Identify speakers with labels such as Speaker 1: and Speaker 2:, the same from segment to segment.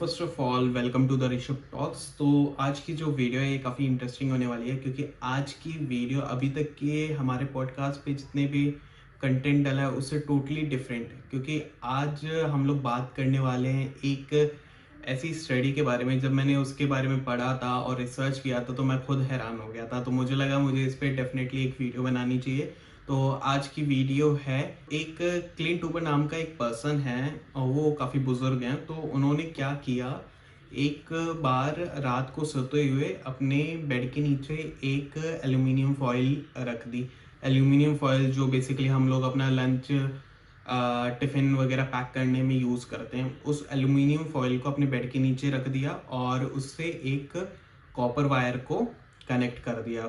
Speaker 1: First of all welcome to the Rishabh talks. तो आज की जो वीडियो है ये काफ़ी इंटरेस्टिंग होने वाली है, क्योंकि आज की वीडियो अभी तक के हमारे पॉडकास्ट पे जितने भी कंटेंट डाला है उससे टोटली डिफरेंट है। क्योंकि आज हम लोग बात करने वाले हैं एक ऐसी स्टडी के बारे में। जब मैंने उसके बारे में पढ़ा था और रिसर्च किया था तो मैं खुद हैरान हो गया था। तो मुझे लगा मुझे इस पर डेफिनेटली एक वीडियो बनानी चाहिए। तो आज की वीडियो है, एक क्लिंट हूपर नाम का एक पर्सन है और वो काफ़ी बुजुर्ग हैं। तो उन्होंने क्या किया, एक बार रात को सोते हुए अपने बेड के नीचे एक एल्यूमिनियम फॉइल रख दी। एल्यूमिनियम फॉइल जो बेसिकली हम लोग अपना लंच टिफ़िन वगैरह पैक करने में यूज़ करते हैं, उस एल्यूमिनियम फॉइल को अपने बेड के नीचे रख दिया और उससे एक कॉपर वायर को कनेक्ट कर दिया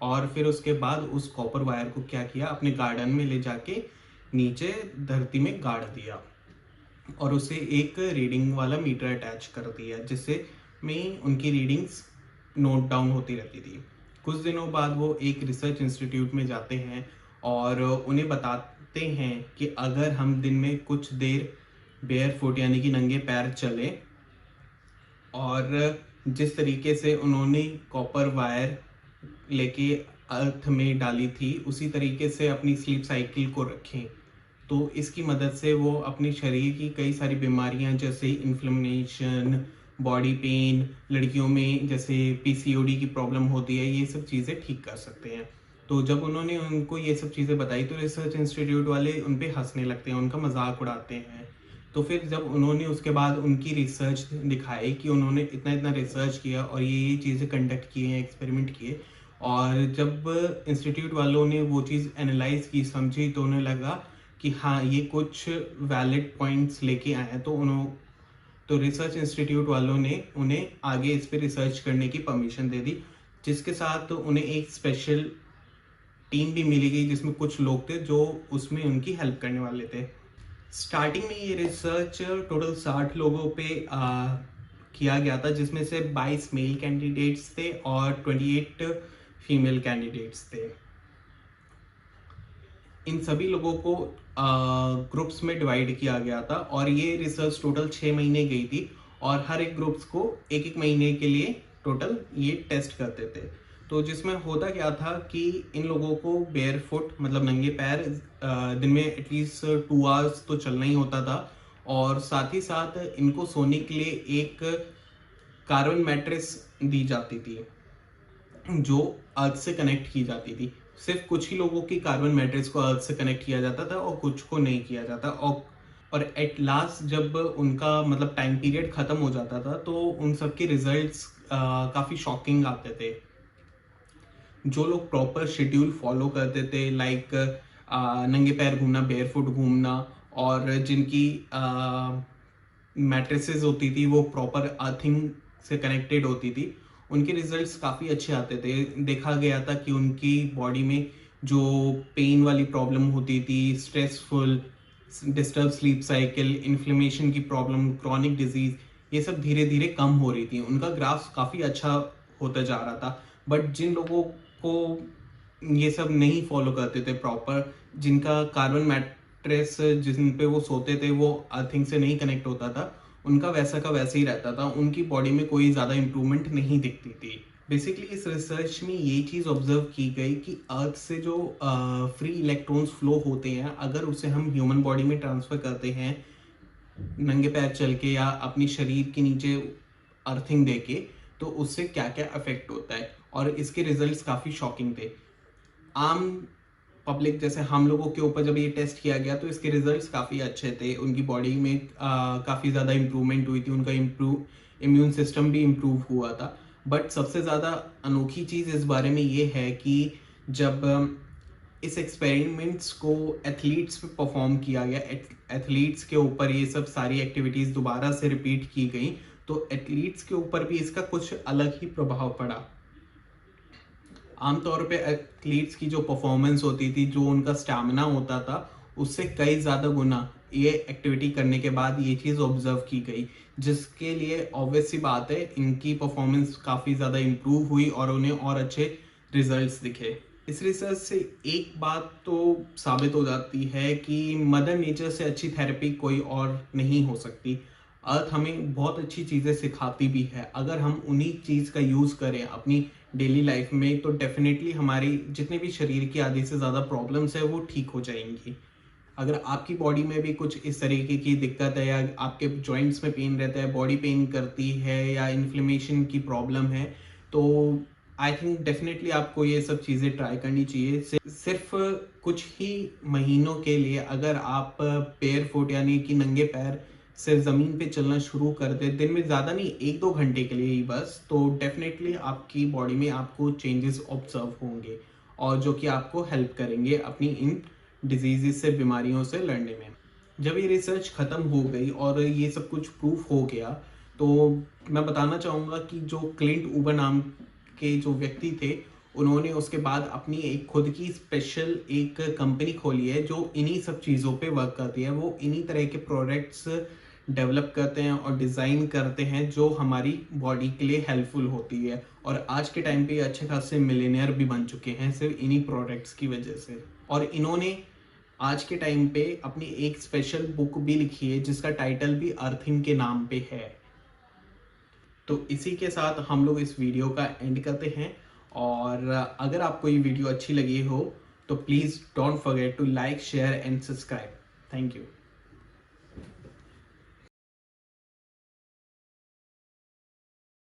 Speaker 1: और फिर उसके बाद उस कॉपर वायर को क्या किया, अपने गार्डन में ले जाके नीचे धरती में गाड़ दिया और उसे एक रीडिंग वाला मीटर अटैच कर दिया, जिससे में उनकी रीडिंग्स नोट डाउन होती रहती थी। कुछ दिनों बाद वो एक रिसर्च इंस्टीट्यूट में जाते हैं और उन्हें बताते हैं कि अगर हम दिन में कुछ देर बेयर फुट यानी कि नंगे पैर चले और जिस तरीके से उन्होंने कॉपर वायर लेके अर्थ में डाली थी उसी तरीके से अपनी स्लीप साइकिल को रखें, तो इसकी मदद से वो अपने शरीर की कई सारी बीमारियां जैसे इन्फ्लेमेशन, बॉडी पेन, लड़कियों में जैसे पीसीओडी की प्रॉब्लम होती है, ये सब चीज़ें ठीक कर सकते हैं। तो जब उन्होंने उनको ये सब चीज़ें बताई तो रिसर्च इंस्टीट्यूट वाले उन पे हंसने लगते हैं, उनका मजाक उड़ाते हैं। तो फिर जब उन्होंने उसके बाद उनकी रिसर्च दिखाई कि उन्होंने इतना इतना रिसर्च किया और ये चीज़ें कंडक्ट किए हैं, एक्सपेरिमेंट किए, और जब इंस्टीट्यूट वालों ने वो चीज़ एनालाइज की, समझी, तो उन्हें लगा कि हाँ ये कुछ वैलिड पॉइंट्स लेके आए हैं। तो रिसर्च इंस्टीट्यूट वालों ने उन्हें आगे इस पर रिसर्च करने की परमिशन दे दी, जिसके साथ उन्हें एक स्पेशल टीम भी मिली गई जिसमें कुछ लोग थे जो उसमें उनकी हेल्प करने वाले थे। स्टार्टिंग में ये रिसर्च टोटल 60 लोगों पे किया गया था, जिसमें से 22 मेल कैंडिडेट्स थे और 28 फीमेल कैंडिडेट्स थे। इन सभी लोगों को ग्रुप्स में डिवाइड किया गया था और ये रिसर्च टोटल 6 महीने गई थी और हर एक ग्रुप्स को एक एक महीने के लिए टोटल ये टेस्ट करते थे। तो जिसमें होता क्या था कि इन लोगों को बेयर फुट मतलब नंगे पैर दिन में एटलीस्ट 2 आवर्स तो चलना ही होता था, और साथ ही साथ इनको सोने के लिए एक कार्बन मैट्रेस दी जाती थी जो अर्थ से कनेक्ट की जाती थी। सिर्फ कुछ ही लोगों की कार्बन मैट्रिक्स को अर्थ से कनेक्ट किया जाता था और कुछ को नहीं किया जाता। और एट लास्ट जब उनका मतलब टाइम पीरियड खत्म हो जाता था तो उन सब के रिजल्ट्स काफ़ी शॉकिंग आते थे। जो लोग प्रॉपर शेड्यूल फॉलो करते थे, लाइक नंगे पैर घूमना, बेयरफुट घूमना, और जिनकी मैट्रिसेस होती थी वो प्रॉपर अर्थिंग से कनेक्टेड होती थी, उनके रिजल्ट्स काफ़ी अच्छे आते थे। देखा गया था कि उनकी बॉडी में जो पेन वाली प्रॉब्लम होती थी, stressful, disturb sleep cycle, inflammation की प्रॉब्लम, क्रॉनिक डिजीज, ये सब धीरे धीरे कम हो रही थी। उनका ग्राफ काफ़ी अच्छा होता जा रहा था। बट जिन लोगों को ये सब नहीं फॉलो करते थे प्रॉपर, जिनका कार्बन मैट्रेस जिन पे वो सोते थे वो अर्थिंग से नहीं कनेक्ट होता था, उनका वैसा का वैसे ही रहता था, उनकी बॉडी में कोई ज़्यादा इंप्रूवमेंट नहीं दिखती थी। बेसिकली इस रिसर्च में ये चीज़ ऑब्जर्व की गई कि अर्थ से जो फ्री इलेक्ट्रॉन्स फ्लो होते हैं, अगर उसे हम ह्यूमन बॉडी में ट्रांसफ़र करते हैं नंगे पैर चल के या अपनी शरीर के नीचे अर्थिंग दे के, तो उससे क्या क्या अफेक्ट होता है। और इसके रिजल्ट्स काफ़ी शॉकिंग थे। आम पब्लिक जैसे हम लोगों के ऊपर जब ये टेस्ट किया गया तो इसके रिजल्ट्स काफ़ी अच्छे थे। उनकी बॉडी में काफ़ी ज़्यादा इम्प्रूवमेंट हुई थी, उनका इम्यून सिस्टम भी इम्प्रूव हुआ था। बट सबसे ज़्यादा अनोखी चीज़ इस बारे में ये है कि जब इस एक्सपेरिमेंट्स को एथलीट्स पे परफॉर्म किया गया, एथलीट्स के ऊपर ये सब सारी एक्टिविटीज़ दोबारा से रिपीट की गई, तो एथलीट्स के ऊपर भी इसका कुछ अलग ही प्रभाव पड़ा। आमतौर पे एथलीट्स की जो परफॉर्मेंस होती थी, जो उनका स्टैमिना होता था, उससे कई ज़्यादा गुना ये एक्टिविटी करने के बाद ये चीज़ ऑब्जर्व की गई, जिसके लिए ऑब्वियस सी बात है इनकी परफॉर्मेंस काफ़ी ज़्यादा इम्प्रूव हुई और उन्हें और अच्छे रिजल्ट्स दिखे। इस रिसर्च से एक बात तो साबित हो जाती है कि मदर नेचर से अच्छी थेरेपी कोई और नहीं हो सकती। अर्थ हमें बहुत अच्छी चीज़ें सिखाती भी है। अगर हम उन्हीं चीज़ का यूज़ करें अपनी डेली लाइफ में तो डेफिनेटली हमारी जितने भी शरीर की आधी से ज़्यादा प्रॉब्लम्स है वो ठीक हो जाएंगी। अगर आपकी बॉडी में भी कुछ इस तरीके की दिक्कत है या आपके जॉइंट्स में पेन रहता है, बॉडी पेन करती है या इन्फ्लेमेशन की प्रॉब्लम है, तो आई थिंक डेफिनेटली आपको ये सब चीज़ें ट्राई करनी चाहिए। सिर्फ कुछ ही महीनों के लिए अगर आप पेयर फुट यानी कि नंगे पैर से ज़मीन पे चलना शुरू कर दें, दिन में ज़्यादा नहीं 1-2 घंटे के लिए ही बस, तो डेफिनेटली आपकी बॉडी में आपको चेंजेस ऑब्जर्व होंगे और जो कि आपको हेल्प करेंगे अपनी इन डिजीज़ से, बीमारियों से लड़ने में। जब ये रिसर्च ख़त्म हो गई और ये सब कुछ प्रूफ हो गया, तो मैं बताना चाहूँगा कि जो क्लिंट ऊबर नाम के जो व्यक्ति थे, उन्होंने उसके बाद अपनी एक खुद की स्पेशल एक कंपनी खोली है जो इन्हीं सब चीज़ों पे वर्क करती है। वो इन्हीं तरह के प्रोडक्ट्स डेवलप करते हैं और डिज़ाइन करते हैं जो हमारी बॉडी के लिए हेल्पफुल होती है, और आज के टाइम पे अच्छे खासे मिलियनेयर भी बन चुके हैं सिर्फ इन्हीं प्रोडक्ट्स की वजह से। और इन्होंने आज के टाइम पे अपनी एक स्पेशल बुक भी लिखी है जिसका टाइटल भी अर्थिंग के नाम पे है। तो इसी के साथ हम लोग इस वीडियो का एंड करते हैं, और अगर आपको ये वीडियो अच्छी लगी हो तो please don't forget to like, share and subscribe. Thank you.